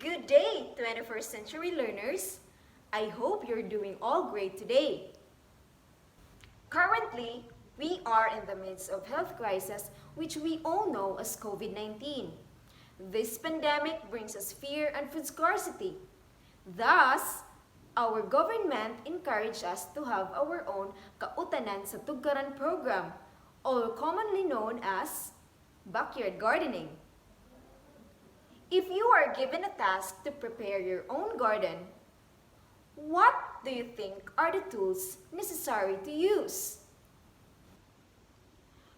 Good day, 21st century learners. I hope you're doing all great today. Currently, we are in the midst of health crisis which we all know as COVID-19. This pandemic brings us fear and food scarcity. Thus, our government encouraged us to have our own Kautanan sa Tugkaran program, or commonly known as backyard gardening. If you are given a task to prepare your own garden, what do you think are the tools necessary to use?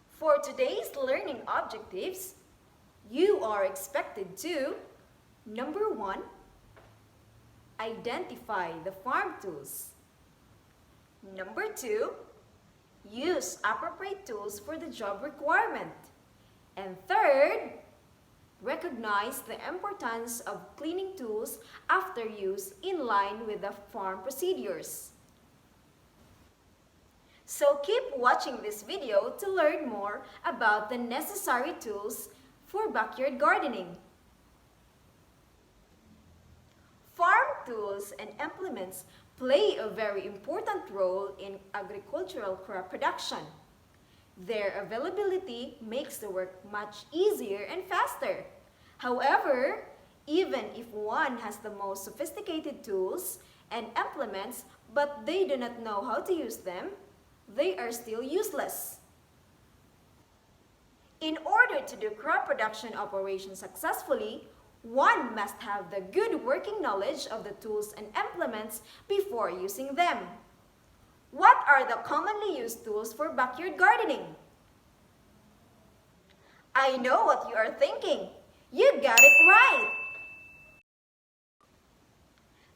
For today's learning objectives, you are expected to, number 1, identify the farm tools. Number 2, use appropriate tools for the job requirement. And third, recognize the importance of cleaning tools after use in line with the farm procedures. So keep watching this video to learn more about the necessary tools for backyard gardening. Farm tools and implements play a very important role in agricultural crop production. Their availability makes the work much easier and faster. However, even if one has the most sophisticated tools and implements but they do not know how to use them, they are still useless. In order to do crop production operations successfully, one must have the good working knowledge of the tools and implements before using them. What are the commonly used tools for backyard gardening? I know what you are thinking. You got it right!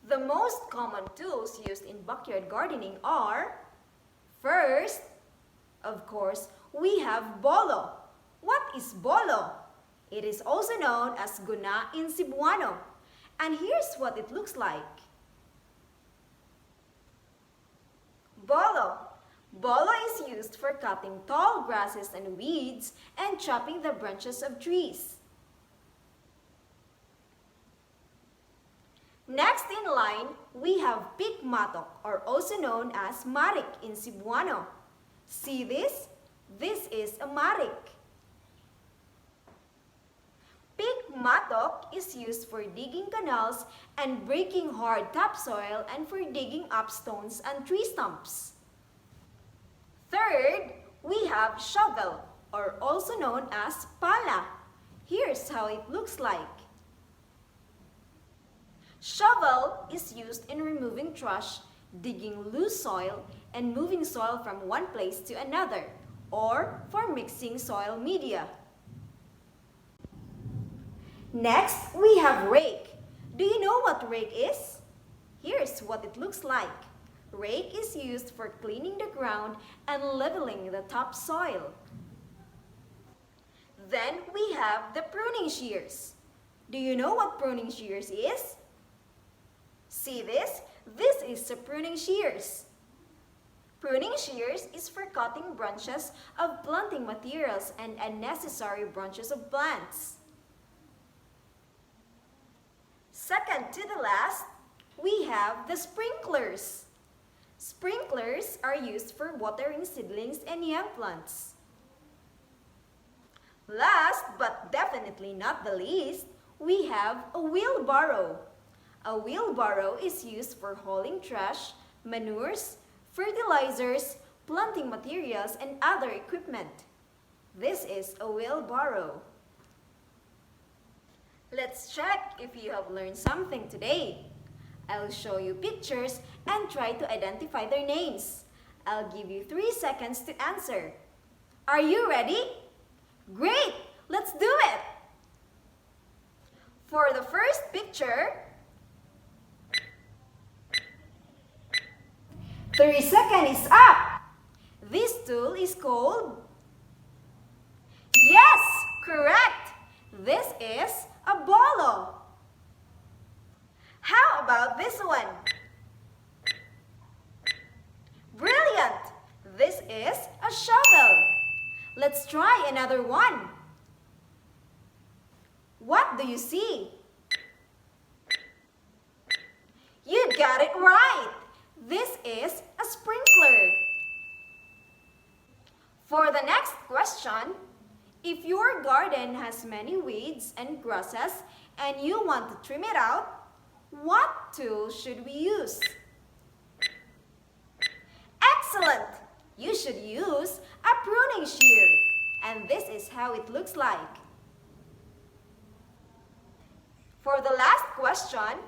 The most common tools used in backyard gardening are, first, of course, we have bolo. What is bolo? It is also known as guna in Cebuano. And here's what it looks like. Bolo. Bolo is used for cutting tall grasses and weeds and chopping the branches of trees. Next in line, we have pikmatok, or also known as marik in Cebuano. See this? This is a marik. Pikmatok is used for digging canals and breaking hard topsoil and for digging up stones and tree stumps. Third, we have shovel, or also known as pala. Here's how it looks like. Shovel is used in removing trash, digging loose soil, and moving soil from one place to another, or for mixing soil media. Next, we have rake. Do you know what rake is? Here's what it looks like. Rake is used for cleaning the ground and leveling the topsoil. Then we have the pruning shears. Do you know what pruning shears is? See this? This is the pruning shears. Pruning shears is for cutting branches of planting materials and unnecessary branches of plants. Second to the last, we have the sprinklers. Sprinklers are used for watering seedlings and young plants. Last but definitely not the least, we have a wheelbarrow. A wheelbarrow is used for hauling trash, manures, fertilizers, planting materials, and other equipment. This is a wheelbarrow. Let's check if you have learned something today. I'll show you pictures and try to identify their names. I'll give you 3 seconds to answer. Are you ready? Great! Let's do it! For the first picture, 3 seconds is up. This tool is called... Yes! Correct! This is a bolo. How about this one? Brilliant! This is a shovel. Let's try another one. What do you see? You got it right! This is a sprinkler. For the next question, if your garden has many weeds and grasses and you want to trim it out, what tool should we use? Excellent! You should use a pruning shear. And this is how it looks like. For the last question,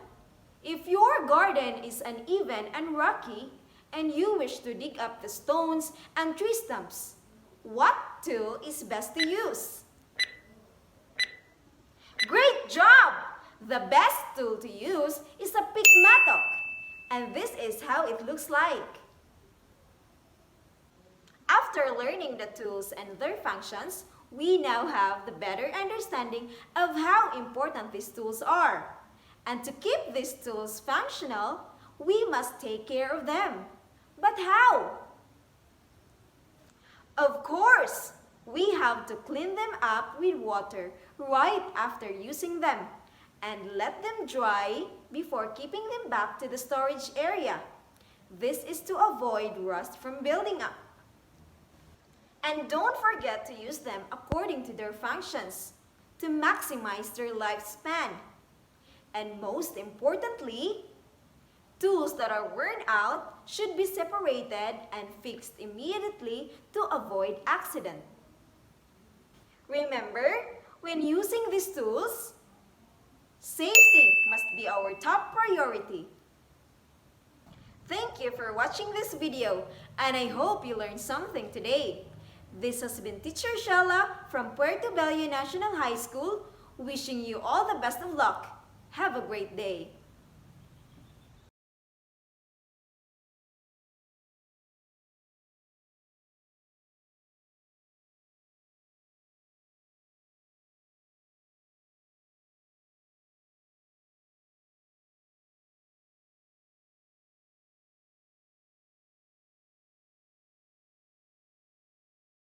if your garden is uneven and rocky and you wish to dig up the stones and tree stumps, what tool is best to use? Great job! The best tool to use is a pick mattock, and this is how it looks like. After learning the tools and their functions, we now have the better understanding of how important these tools are. And to keep these tools functional, we must take care of them. But how? Of course, we have to clean them up with water right after using them and let them dry before keeping them back to the storage area. This is to avoid rust from building up. And don't forget to use them according to their functions to maximize their lifespan. And most importantly, tools that are worn out should be separated and fixed immediately to avoid accident. Remember, when using these tools, safety must be our top priority. Thank you for watching this video, and I hope you learned something today. This has been Teacher Shiela from Puerto Bello National High School, wishing you all the best of luck. Have a great day.